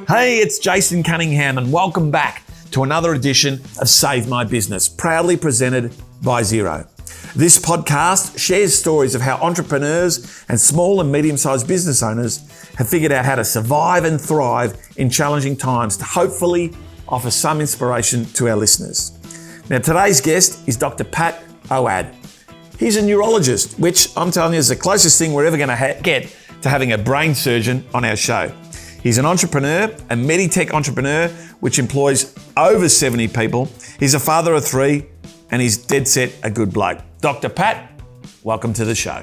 Hey, it's Jason Cunningham and welcome back to another edition of Save My Business, proudly presented by Xero. This podcast shares stories of how entrepreneurs and small and medium-sized business owners have figured out how to survive and thrive in challenging times to hopefully offer some inspiration to our listeners. Now, today's guest is Dr Pat Aouad. He's a neurologist, which I'm telling you is the closest thing we're ever going to get to having a brain surgeon on our show. He's an entrepreneur, a medi-tech entrepreneur, which employs over 70 people. He's a father of 3, and he's dead set a good bloke. Dr. Pat, welcome to the show.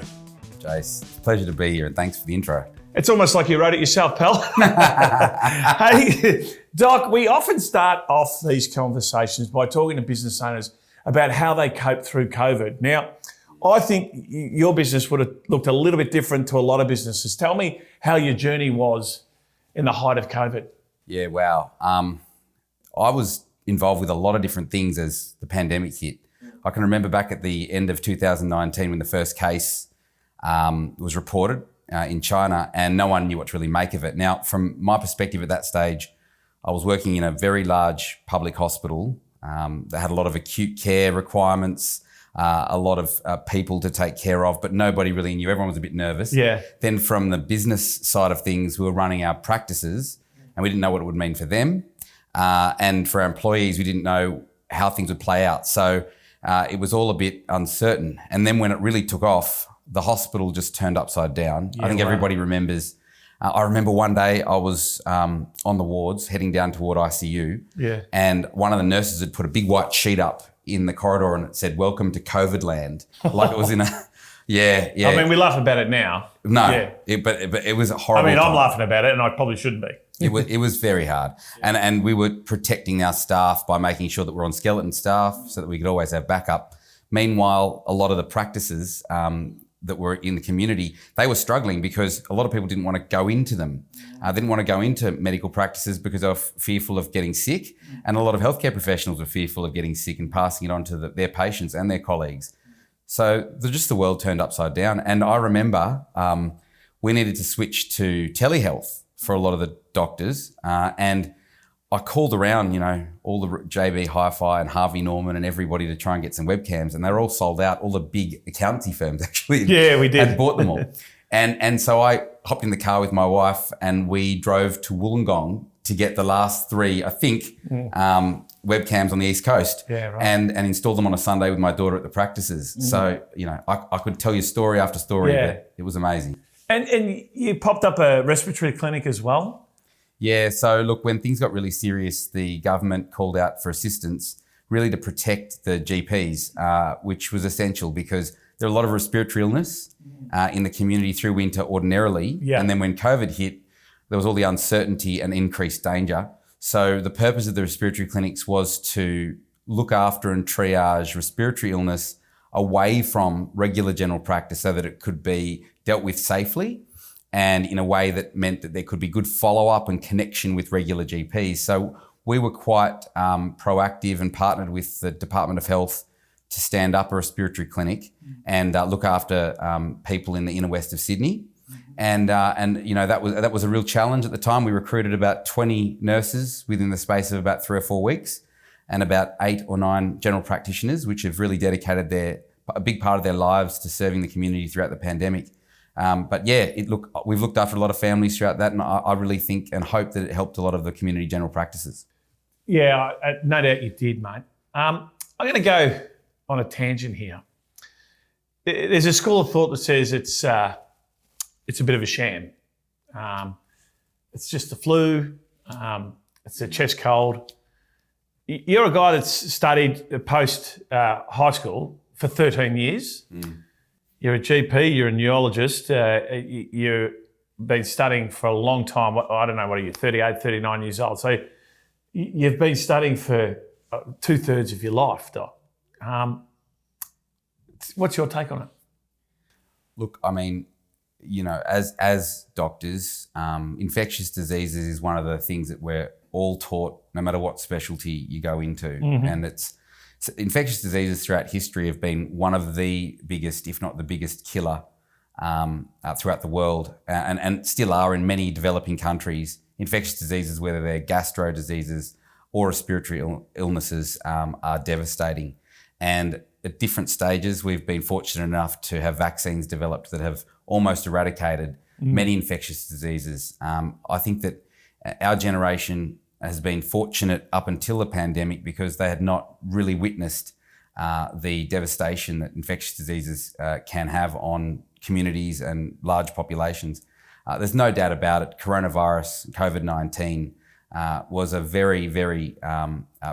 Jace, it's a pleasure to be here, and thanks for the intro. It's almost like you wrote it yourself, pal. Hey, Doc, we often start off these conversations by talking to business owners about how they cope through COVID. Now, I think your business would have looked a little bit different to a lot of businesses. Tell me how your journey was in the height of COVID. Yeah, wow. I was involved with a lot of different things as the pandemic hit. I can remember back at the end of 2019 when the first case was reported in China, and no one knew what to really make of it. Now, from my perspective at that stage, I was working in a very large public hospital that had a lot of acute care requirements, a lot of people to take care of, but nobody really knew. Everyone was a bit nervous. Yeah. Then from the business side of things, we were running our practices and we didn't know what it would mean for them. And for our employees, we didn't know how things would play out. So it was all a bit uncertain. And then when it really took off, the hospital just turned upside down. Yeah, I think everybody remembers. I remember one day I was on the wards heading down toward ICU. Yeah. And one of the nurses had put a big white sheet up in the corridor and it said, "Welcome to COVID land." Like it was in a, yeah. I mean, we laugh about it now. No, Yeah. but it was a horrible I'm time. laughing about it and I probably shouldn't be. It was very hard. And we were protecting our staff by making sure that we're on skeleton staff so that we could always have backup. Meanwhile, a lot of the practices that were in the community, they were struggling because a lot of people didn't want to go into them. Didn't want to go into medical practices because they were fearful of getting sick. And a lot of healthcare professionals were fearful of getting sick and passing it on to their patients and their colleagues. So just the world turned upside down. And I remember we needed to switch to telehealth for a lot of the doctors. And I called around, all the JB Hi-Fi and Harvey Norman and everybody to try and get some webcams, and they were all sold out. All the big accountancy firms actually we did. had bought them all. And so I hopped in the car with my wife and we drove to Wollongong to get the last 3, I think, webcams on the East Coast. Yeah, right. And installed them on a Sunday with my daughter at the practices. So, I could tell you story after story, but it was amazing. And you popped up a respiratory clinic as well? Yeah, so look, when things got really serious, the government called out for assistance really to protect the GPs, which was essential because there are a lot of respiratory illness in the community through winter ordinarily. Yeah. And then when COVID hit, there was all the uncertainty and increased danger. So the purpose of the respiratory clinics was to look after and triage respiratory illness away from regular general practice so that it could be dealt with safely and in a way that meant that there could be good follow-up and connection with regular GPs. So we were quite proactive and partnered with the Department of Health to stand up a respiratory clinic and look after people in the inner west of Sydney. And that was a real challenge at the time. We recruited about 20 nurses within the space of about 3 or 4 weeks and about 8 or 9 general practitioners, which have really dedicated a big part of their lives to serving the community throughout the pandemic. We've looked after a lot of families throughout that, and I really think and hope that it helped a lot of the community general practices. Yeah, no doubt you did, mate. I'm going to go on a tangent here. There's a school of thought that says it's a bit of a sham. It's just the flu. It's a chest cold. You're a guy that's studied post high school for 13 years. You're a GP, you're a neurologist, you've been studying for a long time. I don't know, what are you, 38, 39 years old? So you've been studying for 2/3 of your life, Doc. What's your take on it? Look, I mean, as doctors, infectious diseases is one of the things that we're all taught, no matter what specialty you go into. And infectious diseases throughout history have been one of the biggest, if not the biggest killer throughout the world and still are in many developing countries infectious diseases, whether they're gastro diseases or respiratory illnesses, are devastating. And at different stages, we've been fortunate enough to have vaccines developed that have almost eradicated many infectious diseases. I think that our generation has been fortunate up until the pandemic because they had not really witnessed the devastation that infectious diseases can have on communities and large populations. There's no doubt about it. Coronavirus, COVID-19, was a very, very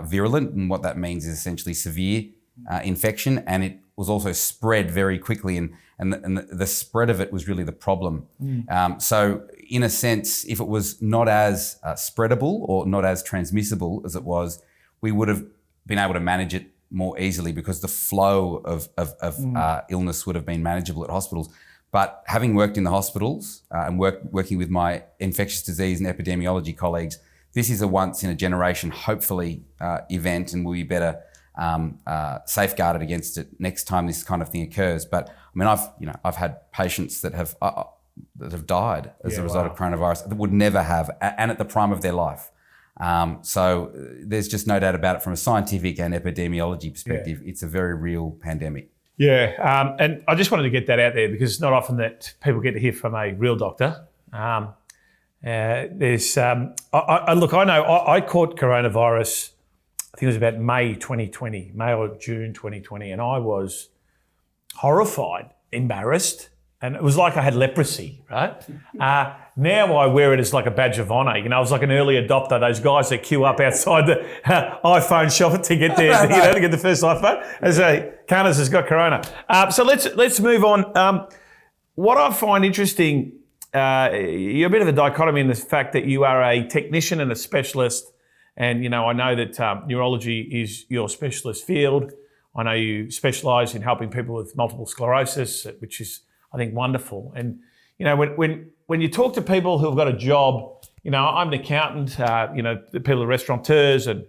virulent, and what that means is essentially severe infection, and it was also spread very quickly, and the spread of it was really the problem. So in a sense, if it was not as spreadable or not as transmissible as it was, we would have been able to manage it more easily because the flow of illness would have been manageable at hospitals. But having worked in the hospitals and working with my infectious disease and epidemiology colleagues, this is a once in a generation, hopefully, event, and we'll be better safeguarded against it next time this kind of thing occurs. But I mean, I've had patients that have died as a result of coronavirus that would never have, and at the prime of their life. So there's just no doubt about it from a scientific and epidemiology perspective. It's a very real pandemic. Yeah, and I just wanted to get that out there because it's not often that people get to hear from a real doctor. Look, I know I caught coronavirus, I think it was about May or June 2020, and I was horrified, embarrassed, and it was like I had leprosy, right? Now I wear it as like a badge of honour. You know, I was like an early adopter, those guys that queue up outside the iPhone shop to get there, to get the first iPhone. As Carnes has got corona. So let's move on. What I find interesting, you're a bit of a dichotomy in the fact that you are a technician and a specialist. And, I know that neurology is your specialist field. I know you specialise in helping people with multiple sclerosis, which is, I think, wonderful. And, when you talk to people who've got a job, I'm an accountant, the people are restaurateurs and,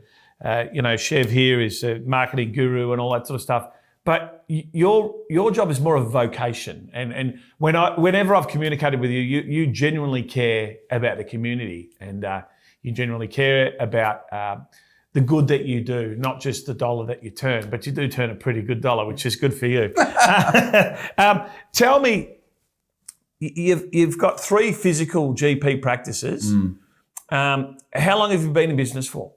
Chev here is a marketing guru and all that sort of stuff. But your job is more of a vocation. And whenever I've communicated with you, you genuinely care about the community and you genuinely care about the good that you do, not just the dollar that you turn, but you do turn a pretty good dollar, which is good for you. Tell me, you've got 3 physical GP practices. How long have you been in business for?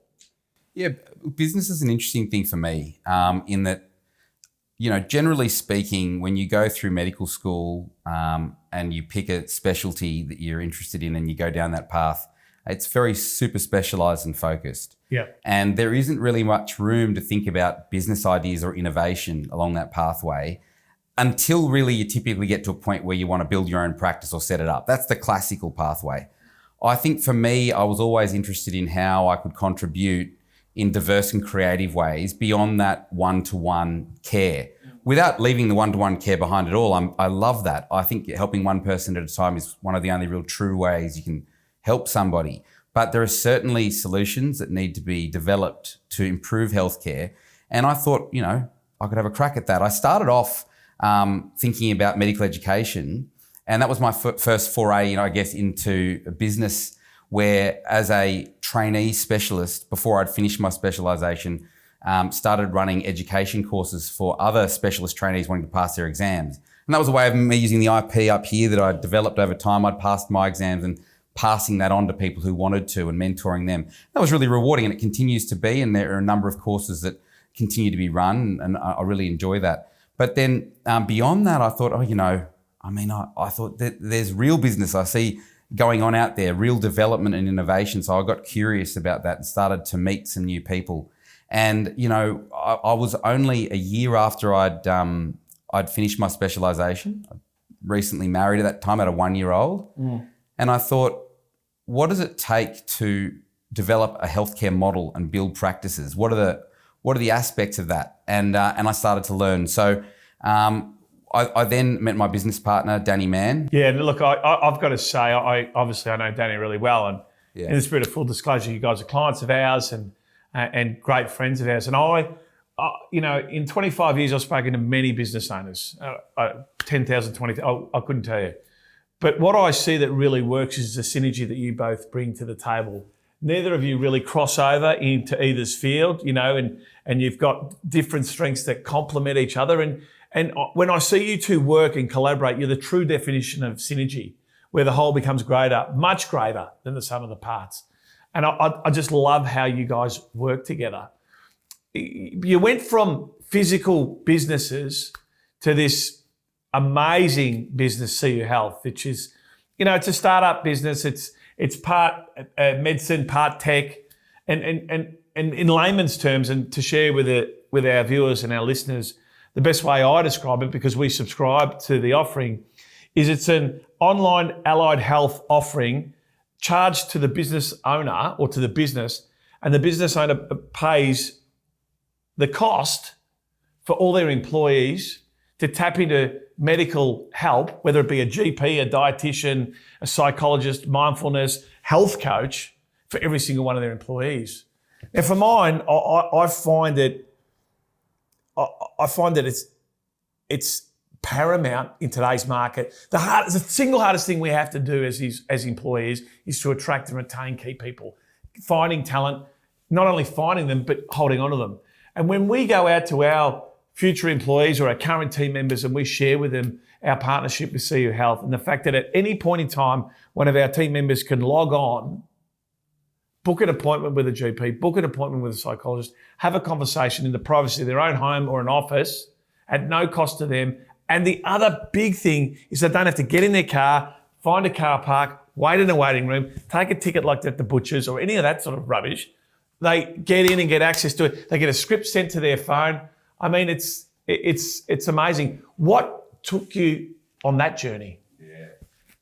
Yeah, business is an interesting thing for me in that, generally speaking, when you go through medical school and you pick a specialty that you're interested in and you go down that path, it's very super specialised and focused. Yeah. And there isn't really much room to think about business ideas or innovation along that pathway until really you typically get to a point where you want to build your own practice or set it up. That's the classical pathway. I think for me, I was always interested in how I could contribute in diverse and creative ways beyond that one-to-one care. Without leaving the one-to-one care behind at all, I love that. I think helping one person at a time is one of the only real true ways you can help somebody. But there are certainly solutions that need to be developed to improve healthcare. And I thought, I could have a crack at that. I started off thinking about medical education, and that was my first foray, into a business where, as a trainee specialist, before I'd finished my specialisation, started running education courses for other specialist trainees wanting to pass their exams. And that was a way of me using the IP up here that I'd developed over time. I'd passed my exams and passing that on to people who wanted to and mentoring them. That was really rewarding, and it continues to be. And there are a number of courses that continue to be run, and I really enjoy that. But then beyond that, I thought, I thought that there's real business I see going on out there, real development and innovation. So I got curious about that and started to meet some new people. And, I was only a year after I'd finished my specialisation. I recently married at that time, I had a 1-year-old. And I thought, what does it take to develop a healthcare model and build practices? What are the aspects of that? And I started to learn. So I then met my business partner, Mann. Yeah, look, I've got to say, I know Danny really well, and in the spirit of full disclosure, you guys are clients of ours and great friends of ours. And in 25 years, I've spoken to many business owners, 10,000, 20,000, I couldn't tell you. But what I see that really works is the synergy that you both bring to the table. Neither of you really cross over into either's field, and you've got different strengths that complement each other. And when I see you two work and collaborate, you're the true definition of synergy, where the whole becomes greater, much greater than the sum of the parts. And I just love how you guys work together. You went from physical businesses to this amazing business, CU Health, which is, it's a startup business. It's part medicine, part tech, and in layman's terms, and to share with our viewers and our listeners, the best way I describe it, because we subscribe to the offering, is it's an online allied health offering charged to the business owner or to the business, and the business owner pays the cost for all their employees to tap into medical help, whether it be a GP, a dietitian, a psychologist, mindfulness, health coach, for every single one of their employees. And for mine, I find that it's paramount in today's market. The single hardest thing we have to do as employees is to attract and retain key people. Finding talent, not only finding them, but holding on to them. And when we go out to our future employees or our current team members and we share with them our partnership with CU Health and the fact that at any point in time, one of our team members can log on, book an appointment with a GP, book an appointment with a psychologist, have a conversation in the privacy of their own home or an office at no cost to them. And the other big thing is they don't have to get in their car, find a car park, wait in a waiting room, take a ticket like at the butcher's or any of that sort of rubbish. They get in and get access to it. They get a script sent to their phone. I mean, it's amazing. What took you on that journey? Yeah.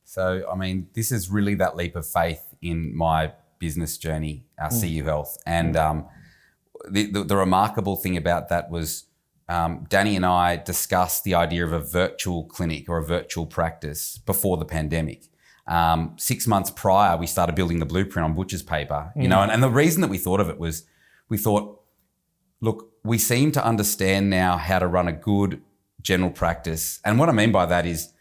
So, I mean, this is really that leap of faith in my business journey, CU Health. And the remarkable thing about that was Danny and I discussed the idea of a virtual clinic or a virtual practice before the pandemic. 6 months prior, we started building the blueprint on butcher's paper, and the reason that we thought of it was we thought, look, we seem to understand now how to run a good general practice. And what I mean by that is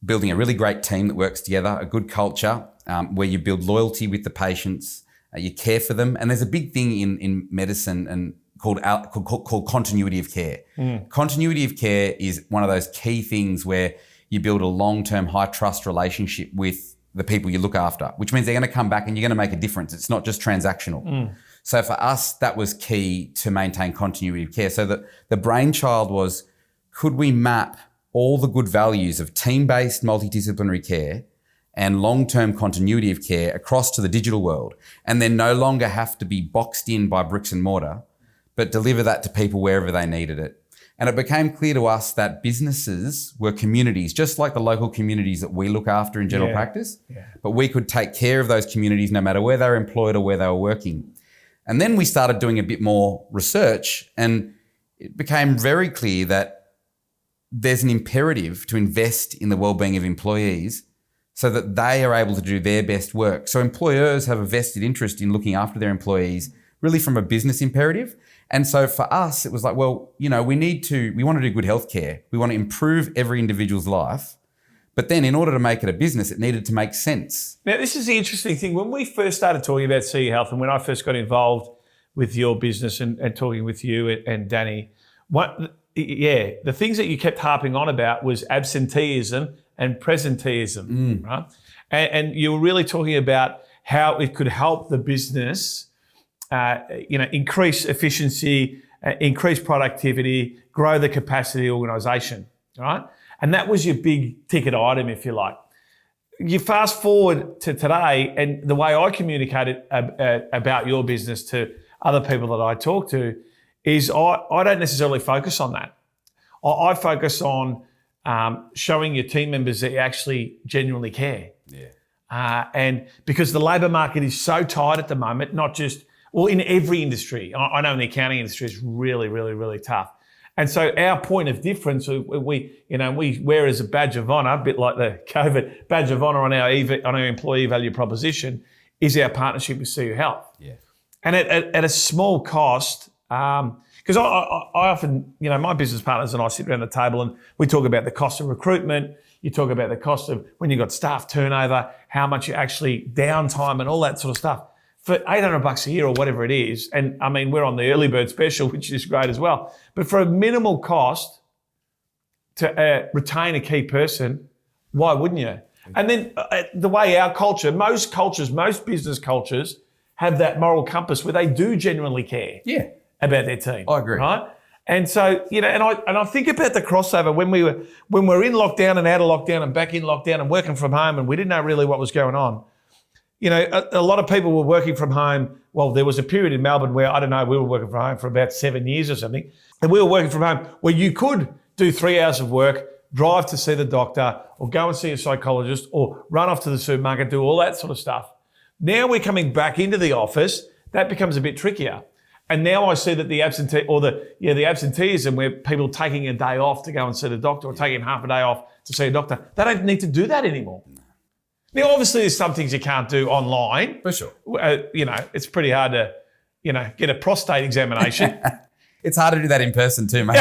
building a really great team that works together, a good culture where you build loyalty with the patients, you care for them. And there's a big thing in medicine and called continuity of care. Continuity of care is one of those key things where you build a long-term high trust relationship with the people you look after, which means they're going to come back and you're going to make a difference. It's not just transactional. So for us, that was key to maintain continuity of care. So the brainchild was, could we map all the good values of team-based multidisciplinary care and long-term continuity of care across to the digital world, and then no longer have to be boxed in by bricks and mortar, but deliver that to people wherever they needed it. And it became clear to us that businesses were communities, just like the local communities that we look after in general practice, but we could take care of those communities no matter where they were employed or where they were working. And then we started doing a bit more research, and it became very clear that there's an imperative to invest in the wellbeing of employees so that they are able to do their best work. So employers have a vested interest in looking after their employees, really from a business imperative. And so for us, it was like, well, we want to do good healthcare. We want to improve every individual's life. But then in order to make it a business, it needed to make sense. Now, this is the interesting thing. When we first started talking about CU Health and when I first got involved with your business and talking with you and Danny, the things that you kept harping on about was absenteeism and presenteeism, right? And you were really talking about how it could help the business, increase efficiency, increase productivity, grow the capacity of the organisation, right? And that was your big ticket item, if you like. You fast forward to today, and the way I communicated about your business to other people that I talk to is I don't necessarily focus on that. I focus on showing your team members that you actually genuinely care. And because the labour market is so tight at the moment, not just, in every industry. I know in the accounting industry it's really, really, really tough. And so our point of difference, we wear as a badge of honour, a bit like the COVID badge of honour on our employee value proposition, is our partnership with CU Health. And at a small cost, Because I often, my business partners and I sit around the table and we talk about the cost of recruitment. You talk about the cost of when you've got staff turnover, how much you actually downtime and all that sort of stuff. For $800 a year or whatever it is, and I mean, we're on the early bird special, which is great as well. But for a minimal cost to retain a key person, why wouldn't you? And then the way our culture, most business cultures have that moral compass where they do genuinely care about their team. I agree. Right? And so, and I think about the crossover when we're in lockdown and out of lockdown and back in lockdown and working from home and we didn't know really what was going on. A lot of people were working from home. Well, there was a period in Melbourne where, we were working from home for about 7 years or something. And we were working from home where you could do 3 hours of work, drive to see the doctor or go and see a psychologist or run off to the supermarket, do all that sort of stuff. Now we're coming back into the office. That becomes a bit trickier. And now I see that the absenteeism where people taking a day off to go and see the doctor or taking half a day off to see a doctor, they don't need to do that anymore. Now, obviously, there's some things you can't do online. For sure. It's pretty hard to, get a prostate examination. It's hard to do that in person too, mate.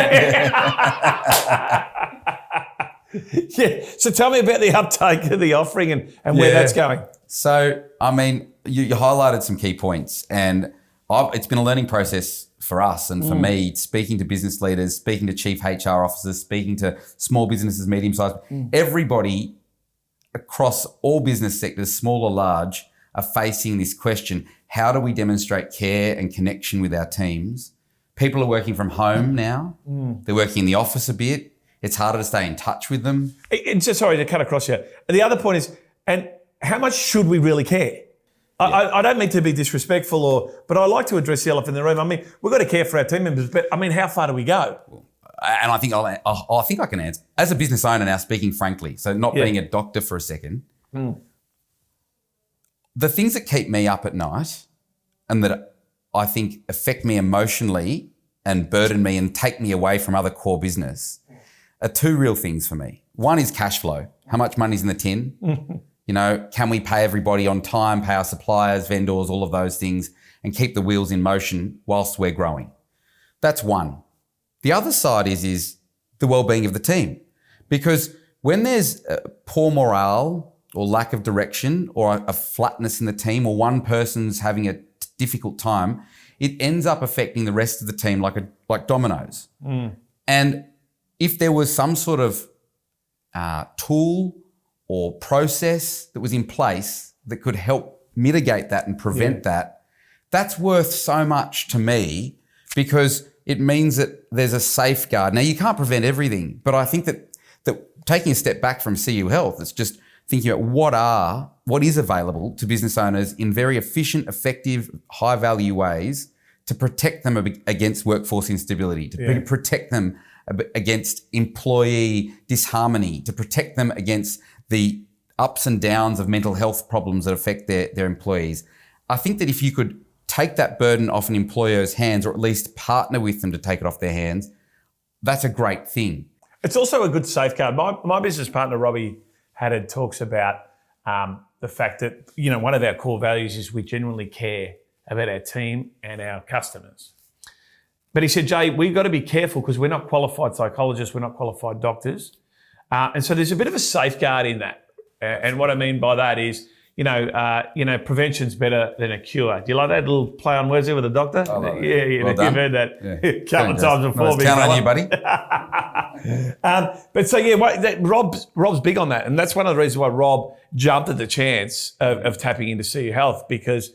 Yeah. So tell me about the uptake of the offering and where that's going. So, I mean, you highlighted some key points and it's been a learning process for us and for me, speaking to business leaders, speaking to chief HR officers, speaking to small businesses, medium-sized, everybody across all business sectors, small or large, are facing this question. How do we demonstrate care and connection with our teams? People are working from home now. They're working in the office a bit. It's harder to stay in touch with them. And just sorry to cut across here. The other point is, and how much should we really care? I don't mean to be disrespectful but I like to address the elephant in the room. I mean, we've got to care for our team members, but I mean, how far do we go? And I think I can answer. As a business owner now, speaking frankly, so not being a doctor for a second, the things that keep me up at night and that I think affect me emotionally and burden me and take me away from other core business are two real things for me. One is cash flow. How much money's in the tin? Can we pay everybody on time, pay our suppliers, vendors, all of those things, and keep the wheels in motion whilst we're growing? That's one. The other side is the well-being of the team. Because when there's poor morale or lack of direction or a flatness in the team or one person's having a difficult time, it ends up affecting the rest of the team like dominoes. And if there was some sort of tool or process that was in place that could help mitigate that and prevent that, that's worth so much to me because it means that there's a safeguard. Now, you can't prevent everything, but I think that taking a step back from CU Health, it's just thinking about what is available to business owners in very efficient, effective, high-value ways to protect them against workforce instability, to protect them against employee disharmony, to protect them against the ups and downs of mental health problems that affect their employees. I think that if you could take that burden off an employer's hands, or at least partner with them to take it off their hands, that's a great thing. It's also a good safeguard. My business partner, Robbie Haddad, talks about the fact that, one of our core values is we genuinely care about our team and our customers. But he said, Jay, we've got to be careful because we're not qualified psychologists, we're not qualified doctors. And so there's a bit of a safeguard in that. And what I mean by that is, prevention's better than a cure. Do you like that little play on words there with the doctor? I love it. You've heard that a couple of times before. Nice count on you, buddy. Rob's big on that. And that's one of the reasons why Rob jumped at the chance of tapping into CU Health, because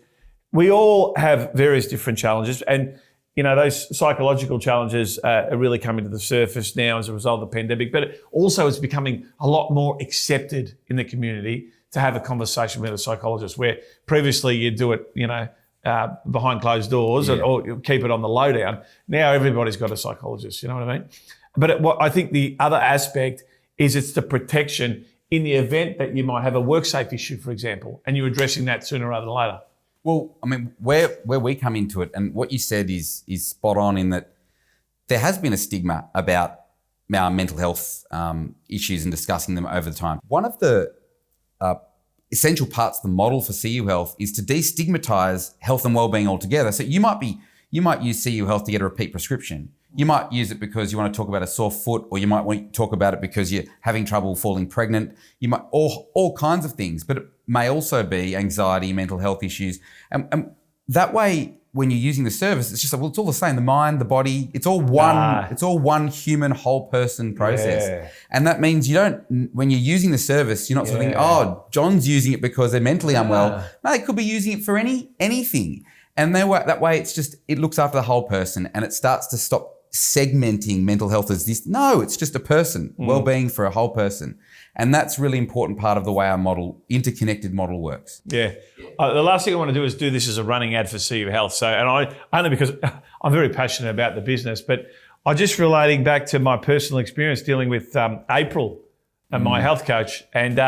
we all have various different challenges. And, those psychological challenges are really coming to the surface now as a result of the pandemic. But also it's becoming a lot more accepted in the community to have a conversation with a psychologist, where previously you'd do it, behind closed doors or keep it on the lowdown. Now everybody's got a psychologist, you know what I mean? But what I think the other aspect is it's the protection in the event that you might have a work-safe issue, for example, and you're addressing that sooner rather than later. Well, I mean, where we come into it, and what you said is spot on in that there has been a stigma about our mental health issues and discussing them over the time. One of the essential parts of the model for CU Health is to destigmatise health and wellbeing altogether. So you might be You might use CU Health to get a repeat prescription. You might use it because you want to talk about a sore foot, or you might want to talk about it because you're having trouble falling pregnant. You might all kinds of things, but it may also be anxiety, mental health issues. And that way, when you're using the service, it's just like, well, it's all the same. The mind, the body, it's all one. It's all one human whole person process. Yeah. And that means you don't, when you're using the service, you're not sort of thinking, oh, John's using it because they're mentally unwell. No, they could be using it for anything. And that way, it's just, it looks after the whole person, and it starts to stop segmenting mental health as this. No, it's just a person, wellbeing for a whole person. And that's really important part of the way our model, interconnected model works. Yeah. The last thing I want to do is do this as a running ad for CU Health. So, and I, only because I'm very passionate about the business, but I just relating back to my personal experience dealing with April, my health coach, and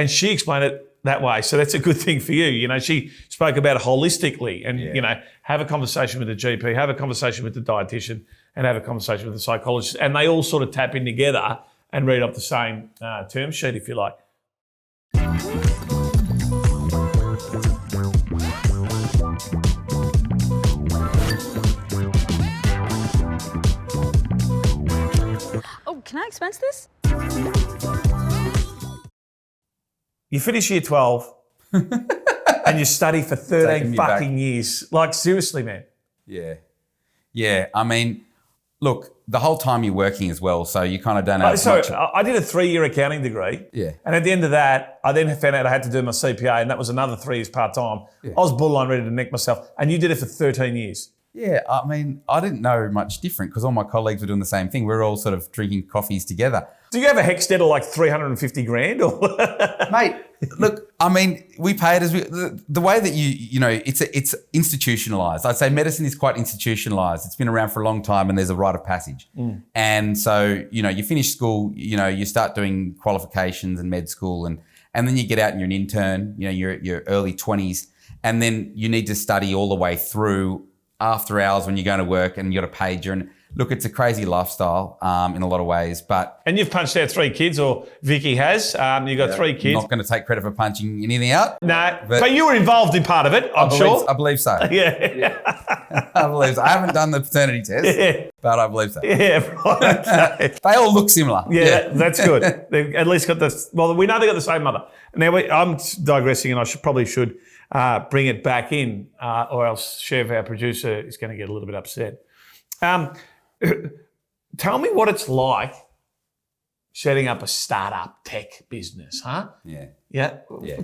she explained it that way. So that's a good thing for you. You know, she spoke about it holistically, and, you know, have a conversation with the GP, have a conversation with the dietitian, and have a conversation with the psychologist. And they all sort of tap in together and read off the same term sheet, if you like. Oh, can I expense this? You finish year 12 and you study for 13 fucking years. Like, seriously, man. Yeah. Yeah. I mean, look, the whole time you're working as well, so you kind of don't have much. I did a 3-year accounting degree. Yeah. And at the end of that, I then found out I had to do my CPA, and that was another 3 years part-time. Yeah. I was borderline ready to neck myself. And you did it for 13 years. Yeah, I mean, I didn't know much different because all my colleagues were doing the same thing. We were all sort of drinking coffees together. Do you have a HECS debt of like 350 grand? Or Mate, look, I mean, we pay it as the way that you know, it's institutionalized. I'd say medicine is quite institutionalized. It's been around for a long time, and there's a rite of passage. And so, you know, you finish school, you know, you start doing qualifications and med school, and then you get out and you're an intern, you know, you're at your early 20s, and then you need to study all the way through after hours when you're going to work, and you got a pager. And look, it's a crazy lifestyle in a lot of ways, but... And you've punched out 3 kids, or Vicky has. You've got 3 kids. I'm not going to take credit for punching anything out. No, but you were involved in part of it, I'm sure. I believe so. Yeah. I believe so. I haven't done the paternity test, but I believe so. Yeah, right. Okay. They all look similar. Yeah. That's good. They've at least got this... Well, we know they got the same mother. Now, I'm digressing, and I should bring it back in, or else Chev, our producer, is going to get a little bit upset. Tell me what it's like setting up a startup tech business, huh? Yeah. Yeah.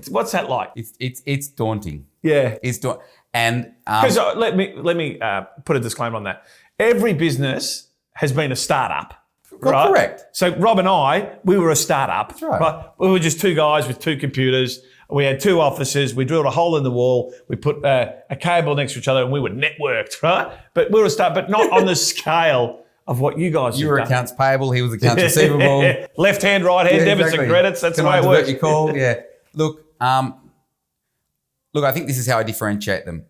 What's that like? It's daunting. Yeah. It's daunting. And because let me put a disclaimer on that. Every business has been a startup. Well, right? Correct. So Rob and we were a startup. That's right. We were just 2 guys with 2 computers. We had 2 offices. We drilled a hole in the wall. We put a cable next to each other, and we were networked, right? But we were a start, but not on the scale of what you guys. You were accounts payable. He was accounts receivable. Left hand, right hand, debits and credits. That's the way it works. You call. Yeah. Look, I think this is how I differentiate them.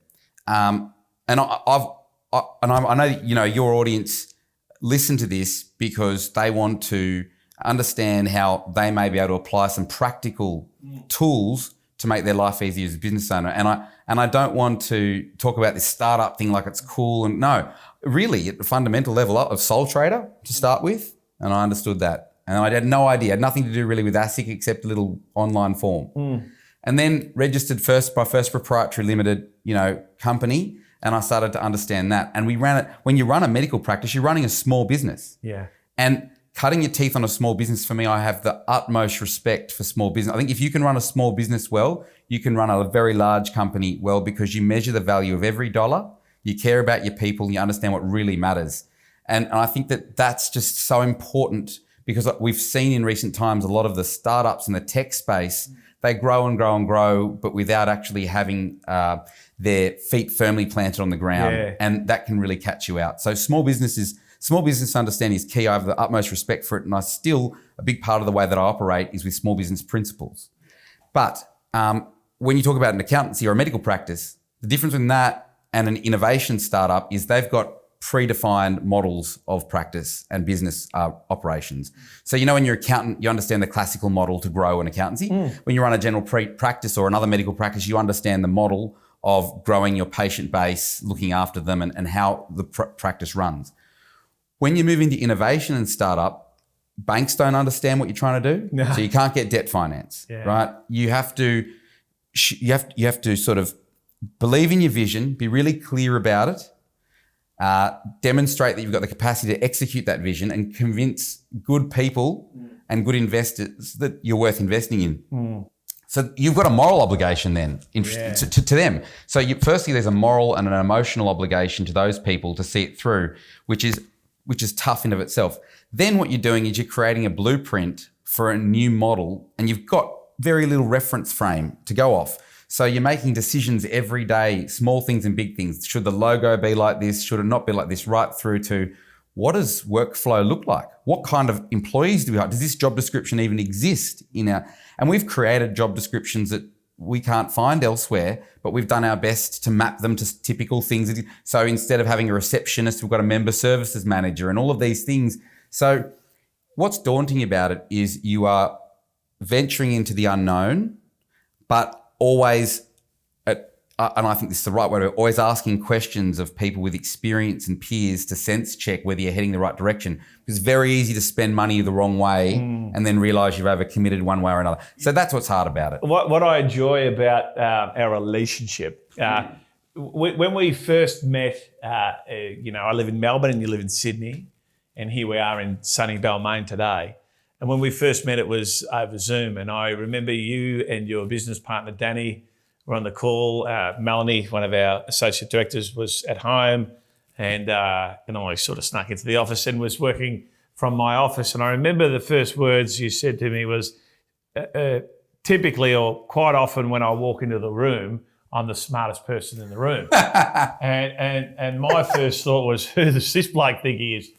And I know you know your audience listen to this because they want to understand how they may be able to apply some practical tools to make their life easier as a business owner. And I don't want to talk about this startup thing like it's cool. And no, really at the fundamental level of sole trader to start with. And I understood that. And I had no idea, had nothing to do really with ASIC except a little online form. And then registered my first proprietary limited, you know, company. And I started to understand that. And we ran it. When you run a medical practice, you're running a small business. Yeah. And cutting your teeth on a small business, for me, I have the utmost respect for small business. I think if you can run a small business well, you can run a very large company well, because you measure the value of every dollar, you care about your people, you understand what really matters. And I think that's just so important, because we've seen in recent times a lot of the startups in the tech space, they grow and grow and grow, but without actually having their feet firmly planted on the ground. Yeah. And that can really catch you out. So small business understanding is key. I have the utmost respect for it. And a big part of the way that I operate is with small business principles. But when you talk about an accountancy or a medical practice, the difference between that and an innovation startup is they've got predefined models of practice and business operations. So, you know, when you're an accountant, you understand the classical model to grow an accountancy. When you run a general practice or another medical practice, you understand the model of growing your patient base, looking after them, and how the practice runs. When you move into innovation and startup, banks don't understand what you're trying to do, so you can't get debt finance, right? You have to sort of believe in your vision, be really clear about it, demonstrate that you've got the capacity to execute that vision, and convince good people and good investors that you're worth investing in. So you've got a moral obligation then to them. So firstly, there's a moral and an emotional obligation to those people to see it through, which is tough in of itself. Then what you're doing is you're creating a blueprint for a new model, and you've got very little reference frame to go off. So you're making decisions every day, small things and big things. Should the logo be like this? Should it not be like this? Right through to, what does workflow look like? What kind of employees do we have? Does this job description even exist and we've created job descriptions that we can't find elsewhere, but we've done our best to map them to typical things. So instead of having a receptionist, we've got a member services manager and all of these things. So what's daunting about it is you are venturing into the unknown, but always, and I think this is the right way, always asking questions of people with experience and peers to sense check whether you're heading the right direction. It's very easy to spend money the wrong way and then realise you've overcommitted one way or another. So that's what's hard about it. What I enjoy about our relationship, when we first met, I live in Melbourne and you live in Sydney, and here we are in sunny Balmain today. And when we first met, it was over Zoom. And I remember you and your business partner, Danny, were on the call. Melanie, one of our associate directors, was at home, and I sort of snuck into the office and was working from my office. And I remember the first words you said to me was, typically or quite often when I walk into the room, I'm the smartest person in the room. and my first thought was, who does this bloke think he is?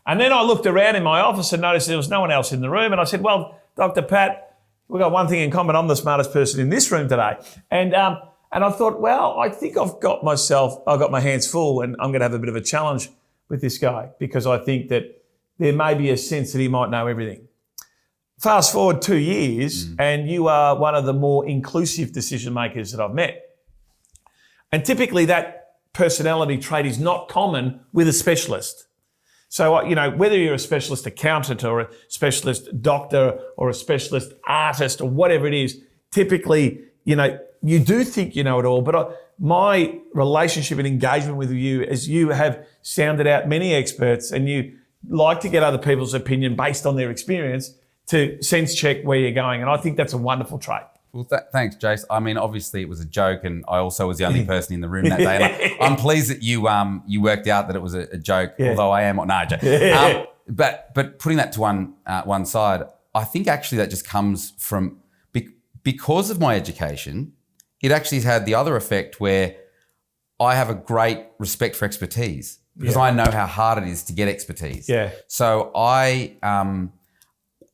And then I looked around in my office and noticed there was no one else in the room. And I said, well, Dr. Pat, we've got one thing in common. I'm the smartest person in this room today. And I thought, well, I think I've got my hands full, and I'm going to have a bit of a challenge with this guy, because I think that there may be a sense that he might know everything. Fast forward 2 years, and you are one of the more inclusive decision makers that I've met. And typically that personality trait is not common with a specialist. So, whether you're a specialist accountant or a specialist doctor or a specialist artist or whatever it is, typically, you do think you know it all. But my relationship and engagement with you is you have sounded out many experts, and you like to get other people's opinion based on their experience to sense check where you're going. And I think that's a wonderful trait. Well, thanks, Jace. I mean, obviously it was a joke, and I also was the only person in the room that day. And I'm pleased that you worked out that it was a joke, although I am joke. But putting that to one side, I think actually that just comes from because of my education. It actually has had the other effect where I have a great respect for expertise, because I know how hard it is to get expertise. Yeah. So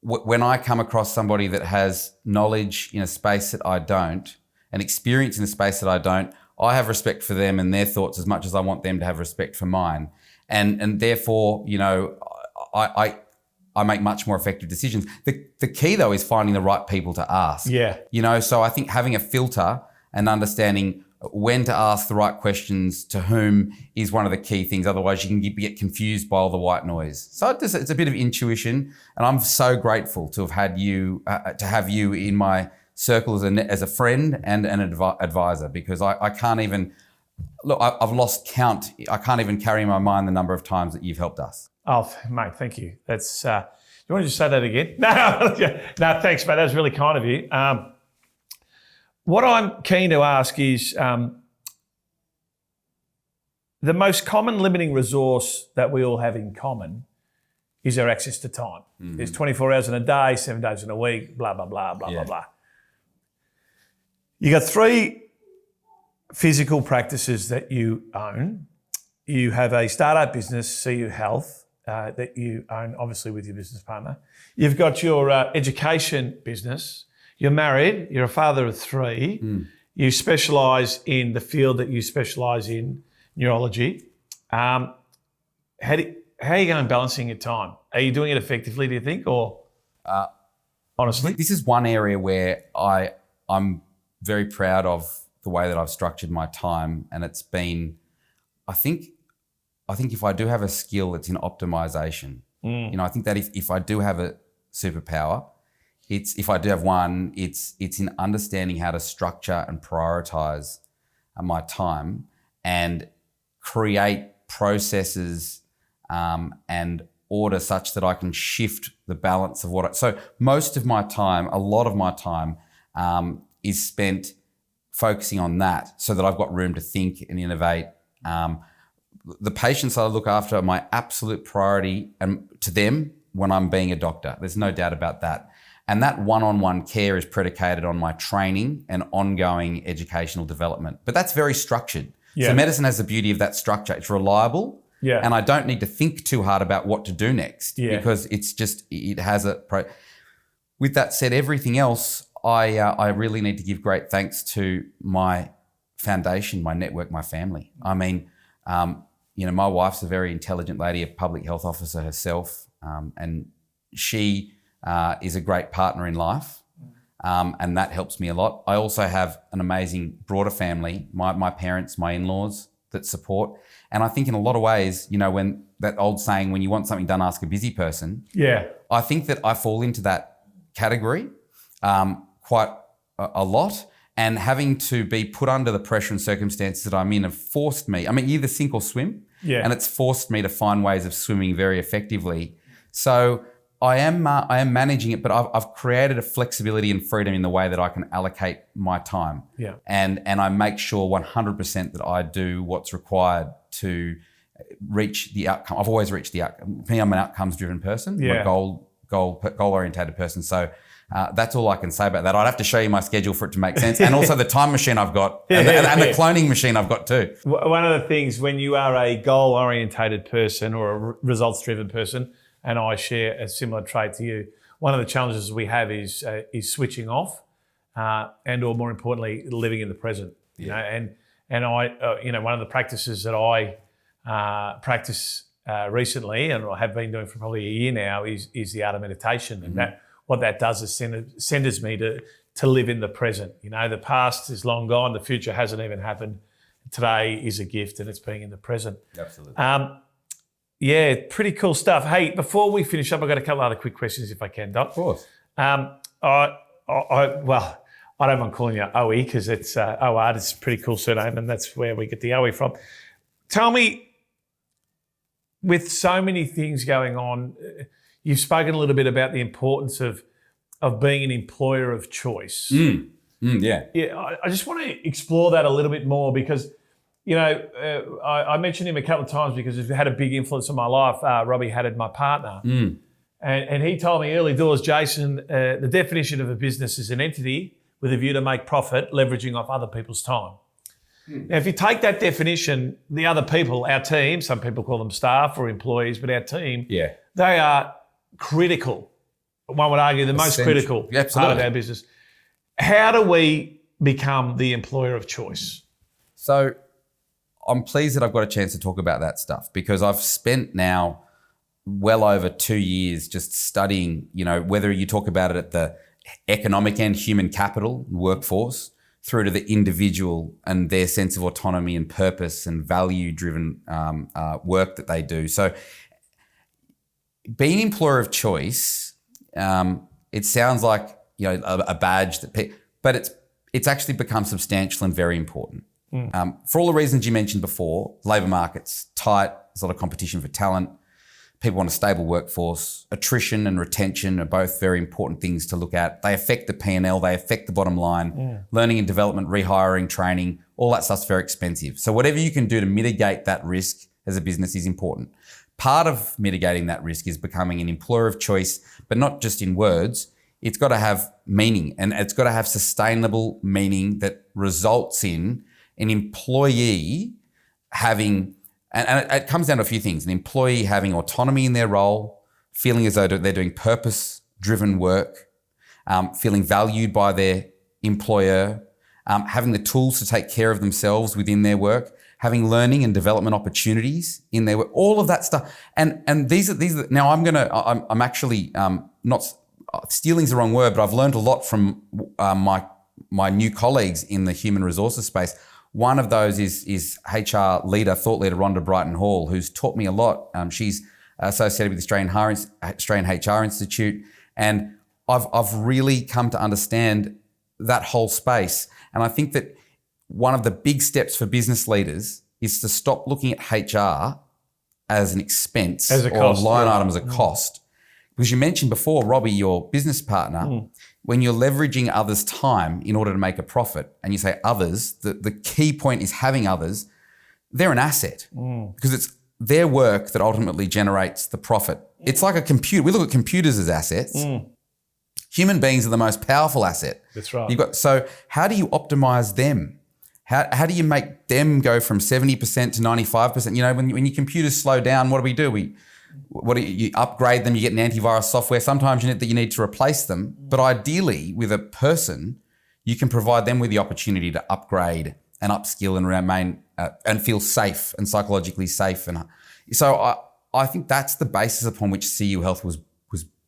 when I come across somebody that has knowledge in a space that I don't, and experience in a space that I don't, I have respect for them and their thoughts as much as I want them to have respect for mine. And therefore, I make much more effective decisions. The key though is finding the right people to ask. Yeah. So I think having a filter and understanding when to ask the right questions to whom is one of the key things. Otherwise, you can get confused by all the white noise. So it's a bit of intuition, and I'm so grateful to have you in my circle as a friend and an advisor, because I can't even look. I've lost count. I can't even carry in my mind the number of times that you've helped us. Oh, mate, thank you. That's. You want to just say that again? No, thanks, mate. That was really kind of you. What I'm keen to ask is the most common limiting resource that we all have in common is our access to time. Mm-hmm. There's 24 hours in a day, 7 days in a week, blah, blah, blah, blah, blah, blah. You got 3 physical practices that you own. You have a startup business, CU Health, that you own obviously with your business partner. You've got your education business. You're married, you're a father of 3, you specialise in the field that you specialise in, neurology. How are you going balancing your time? Are you doing it effectively, do you think, or honestly? This is one area where I'm very proud of the way that I've structured my time, and it's been, I think if I do have a skill, it's in optimization. I think that if I do have a superpower, if I do have one, it's in understanding how to structure and prioritize my time and create processes and order such that I can shift the balance of so most of my time, a lot of my time is spent focusing on that so that I've got room to think and innovate. The patients I look after are my absolute priority and to them when I'm being a doctor. There's no doubt about that. And that one-on-one care is predicated on my training and ongoing educational development. But that's very structured. Yeah. So medicine has the beauty of that structure. It's reliable. Yeah. And I don't need to think too hard about what to do next because it has With that said, everything else, I really need to give great thanks to my foundation, my network, my family. I mean, my wife's a very intelligent lady, a public health officer herself, and she is a great partner in life, and that helps me a lot. I also have an amazing broader family, my parents, my in-laws that support. And I think in a lot of ways, when that old saying, when you want something done, ask a busy person. Yeah. I think that I fall into that category quite a lot. And having to be put under the pressure and circumstances that I'm in have forced me, you either sink or swim. Yeah. And it's forced me to find ways of swimming very effectively. So I am managing it, but I've created a flexibility and freedom in the way that I can allocate my time. Yeah. And I make sure 100% that I do what's required to reach the outcome. I've always reached the outcome. I'm an outcomes-driven person. Yeah. I'm a goal-orientated person. So that's all I can say about that. I'd have to show you my schedule for it to make sense, and also the time machine I've got, and the cloning machine I've got too. One of the things when you are a goal-orientated person or a results-driven person, and I share a similar trait to you, one of the challenges we have is switching off, and or more importantly, living in the present. And I one of the practices that I practice recently, and I have been doing for probably a year now, is the art of meditation, and that. What that does is centers me to live in the present. The past is long gone. The future hasn't even happened. Today is a gift, and it's being in the present. Absolutely. Yeah, pretty cool stuff. Hey, before we finish up, I've got a couple other quick questions, if I can, Doc. Of course. I don't mind calling you OE because it's Aouad. It's a pretty cool surname, and that's where we get the OE from. Tell me, with so many things going on, you've spoken a little bit about the importance of being an employer of choice. Yeah. Yeah, I just want to explore that a little bit more because, I mentioned him a couple of times because he's had a big influence on my life. Robbie Haddad, my partner. And he told me early doors, Jason, the definition of a business is an entity with a view to make profit, leveraging off other people's time. Now, if you take that definition, the other people, our team, some people call them staff or employees, but our team, they are critical. One would argue the most critical part of our business. How do we become the employer of choice? So I'm pleased that I've got a chance to talk about that stuff because I've spent now well over 2 years just studying, whether you talk about it at the economic end, human capital, workforce, through to the individual and their sense of autonomy and purpose and value-driven work that they do. So being employer of choice, it sounds like a badge but it's actually become substantial and very important. For all the reasons you mentioned before, labour market's tight, there's a lot of competition for talent, people want a stable workforce, attrition and retention are both very important things to look at. They affect the P&L, they affect the bottom line, learning and development, rehiring, training, all that stuff's very expensive. So whatever you can do to mitigate that risk as a business is important. Part of mitigating that risk is becoming an employer of choice, but not just in words. It's got to have meaning, and it's got to have sustainable meaning that results in an employee having, and it comes down to a few things, an employee having autonomy in their role, feeling as though they're doing purpose-driven work, feeling valued by their employer, having the tools to take care of themselves within their work, having learning and development opportunities in their work, all of that stuff. And these are now I'm actually not stealing's the wrong word, but I've learned a lot from my my new colleagues in the human resources space. One of those is HR leader, thought leader, Rhonda Brighton Hall, who's taught me a lot. She's associated with the Australian HR Institute. And I've really come to understand that whole space. And I think that one of the big steps for business leaders is to stop looking at HR as an expense as a or cost, a line item as a cost. Because you mentioned before, Robbie, your business partner, when you're leveraging others' time in order to make a profit, and you say others, the key point is having others, they're an asset because it's their work that ultimately generates the profit. It's like a computer. We look at computers as assets. Human beings are the most powerful asset. That's right. So how do you optimize them? How do you make them go from 70% to 95%? You know, when your computers slow down, what do? You upgrade them, you get an antivirus software. Sometimes you need to replace them. But ideally, with a person, you can provide them with the opportunity to upgrade and upskill and remain and feel safe and psychologically safe. And so I think that's the basis upon which CU Health was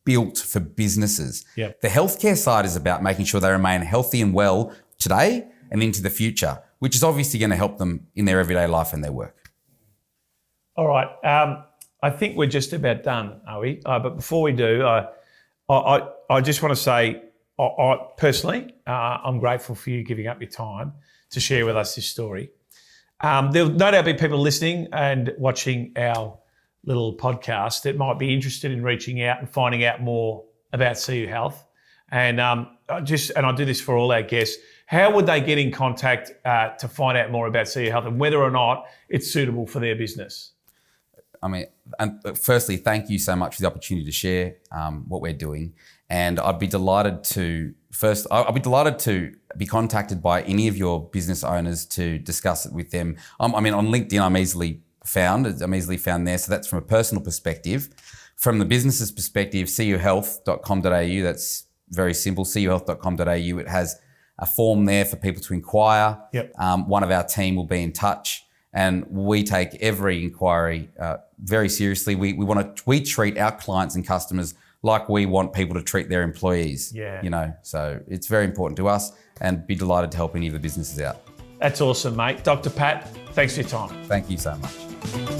built for businesses. Yep. The healthcare side is about making sure they remain healthy and well today and into the future, which is obviously going to help them in their everyday life and their work. All right. I think we're just about done, are we? But before we do, I just want to say, I personally, I'm grateful for you giving up your time to share with us this story. There'll no doubt be people listening and watching our little podcast that might be interested in reaching out and finding out more about CU Health. And I do this for all our guests. How would they get in contact to find out more about CU Health and whether or not it's suitable for their business? I mean, firstly, thank you so much for the opportunity to share what we're doing. And I'd be delighted to be contacted by any of your business owners to discuss it with them. On LinkedIn, I'm easily found there. So that's from a personal perspective. From the business's perspective, cuhealth.com.au, that's very simple, cuhealth.com.au. It has a form there for people to inquire. Yep. One of our team will be in touch. And we take every inquiry very seriously. We treat our clients and customers like we want people to treat their employees. Yeah. You know, so it's very important to us, and be delighted to help any of the businesses out. That's awesome, mate. Dr. Pat, thanks for your time. Thank you so much.